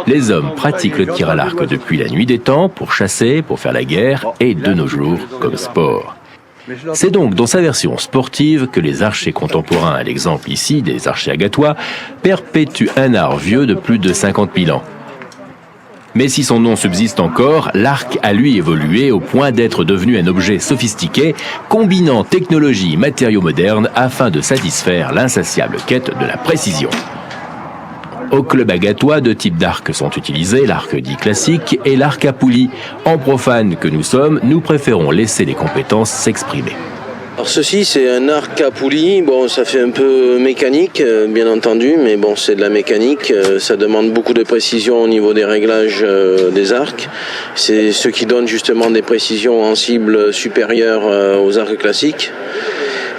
Les hommes pratiquent le tir à l'arc depuis la nuit des temps pour chasser, pour faire la guerre et de nos jours comme sport. C'est donc dans sa version sportive que les archers contemporains, à l'exemple ici des archers agatois, perpétuent un art vieux de plus de 50 000 ans. Mais si son nom subsiste encore, l'arc a lui évolué au point d'être devenu un objet sophistiqué, combinant technologie et matériaux modernes afin de satisfaire l'insatiable quête de la précision. Au club agatois, deux types d'arcs sont utilisés, l'arc dit classique et l'arc à poulie. En profane que nous sommes, nous préférons laisser les compétences s'exprimer. Alors ceci c'est un arc à poulie, bon ça fait un peu mécanique bien entendu, mais bon c'est de la mécanique, ça demande beaucoup de précision au niveau des réglages des arcs. C'est ce qui donne justement des précisions en cible supérieures aux arcs classiques.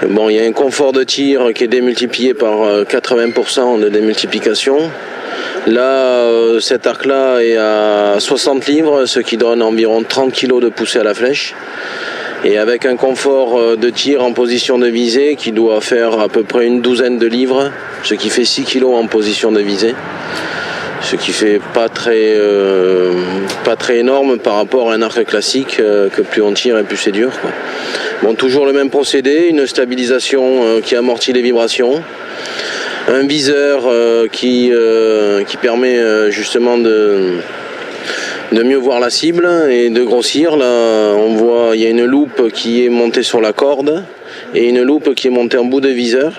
Bon, il y a un confort de tir qui est démultiplié par 80% de démultiplication. Là, cet arc-là est à 60 livres, ce qui donne environ 30 kg de poussée à la flèche. Et avec un confort de tir en position de visée qui doit faire à peu près une douzaine de livres, ce qui fait 6 kg en position de visée. Ce qui fait pas très énorme par rapport à un arc classique, que plus on tire et plus c'est dur, quoi. Bon, toujours le même procédé, une stabilisation qui amortit les vibrations, un viseur qui permet justement de mieux voir la cible et de grossir. Là, on voit, il y a une loupe qui est montée sur la corde et une loupe qui est montée en bout de viseur,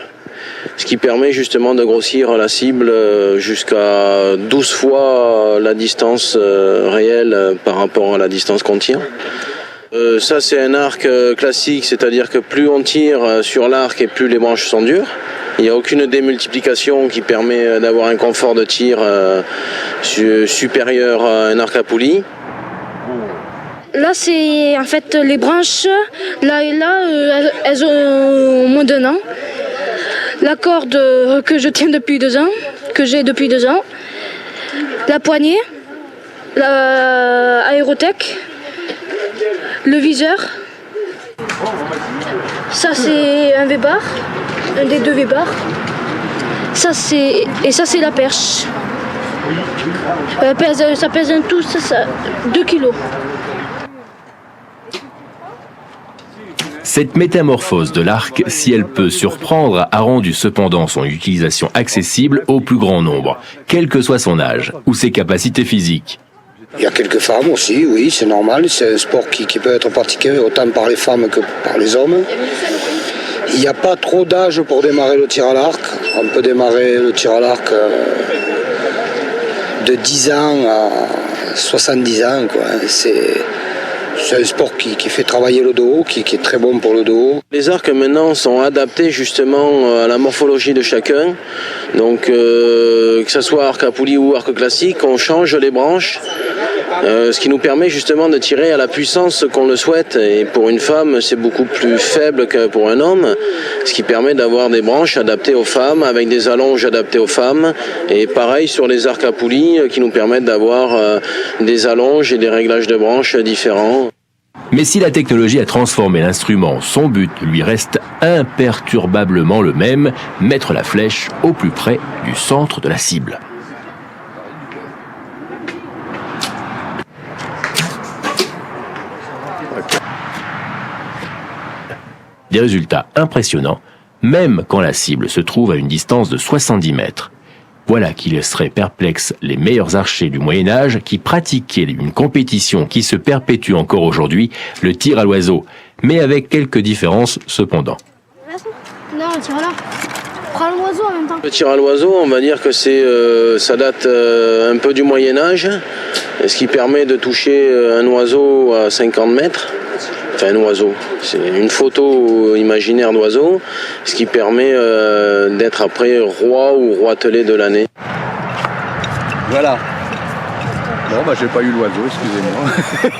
ce qui permet justement de grossir la cible jusqu'à 12 fois la distance réelle par rapport à la distance qu'on tire. Ça c'est un arc classique, c'est-à-dire que plus on tire sur l'arc et plus les branches sont dures. Il n'y a aucune démultiplication qui permet d'avoir un confort de tir supérieur à un arc à poulie. Là, c'est en fait les branches, là et là, elles ont moins d'un an. La corde que je tiens depuis 2 ans, que j'ai depuis 2 ans. La poignée, l'aérotech, le viseur. Ça, c'est un V-bar, un des 2 V-bars. Ça, c'est la perche. Ça pèse un tout, ça 2 kilos. Cette métamorphose de l'arc, si elle peut surprendre, a rendu cependant son utilisation accessible au plus grand nombre, quel que soit son âge ou ses capacités physiques. Il y a quelques femmes aussi, oui, c'est normal. C'est un sport qui peut être pratiqué autant par les femmes que par les hommes. Il n'y a pas trop d'âge pour démarrer le tir à l'arc. On peut démarrer le tir à l'arc de 10 ans à 70 ans, quoi. C'est un sport qui fait travailler le dos, qui est très bon pour le dos. Les arcs maintenant sont adaptés justement à la morphologie de chacun. Donc que ce soit arc à poulie ou arc classique, on change les branches. Ce qui nous permet justement de tirer à la puissance qu'on le souhaite. Et pour une femme, c'est beaucoup plus faible que pour un homme, ce qui permet d'avoir des branches adaptées aux femmes, avec des allonges adaptées aux femmes. Et pareil sur les arcs à poulie, qui nous permettent d'avoir des allonges et des réglages de branches différents. Mais si la technologie a transformé l'instrument, son but lui reste imperturbablement le même, mettre la flèche au plus près du centre de la cible. Des résultats impressionnants, même quand la cible se trouve à une distance de 70 mètres. Voilà qui laisserait perplexes les meilleurs archers du Moyen-Âge qui pratiquaient une compétition qui se perpétue encore aujourd'hui, le tir à l'oiseau, mais avec quelques différences cependant. Non, le tir à l'arc. Prends l'oiseau en même temps. Le tir à l'oiseau, on va dire que ça date un peu du Moyen-Âge, ce qui permet de toucher un oiseau à 50 mètres. Enfin, un oiseau, c'est une photo imaginaire d'oiseau, ce qui permet d'être après roi ou roitelet de l'année. Voilà. Bon, j'ai pas eu l'oiseau, excusez-moi.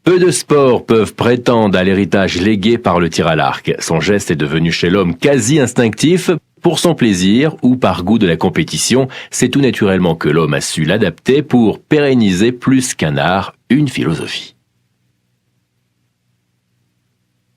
Peu de sports peuvent prétendre à l'héritage légué par le tir à l'arc. Son geste est devenu chez l'homme quasi instinctif. Pour son plaisir ou par goût de la compétition, c'est tout naturellement que l'homme a su l'adapter pour pérenniser plus qu'un art, une philosophie.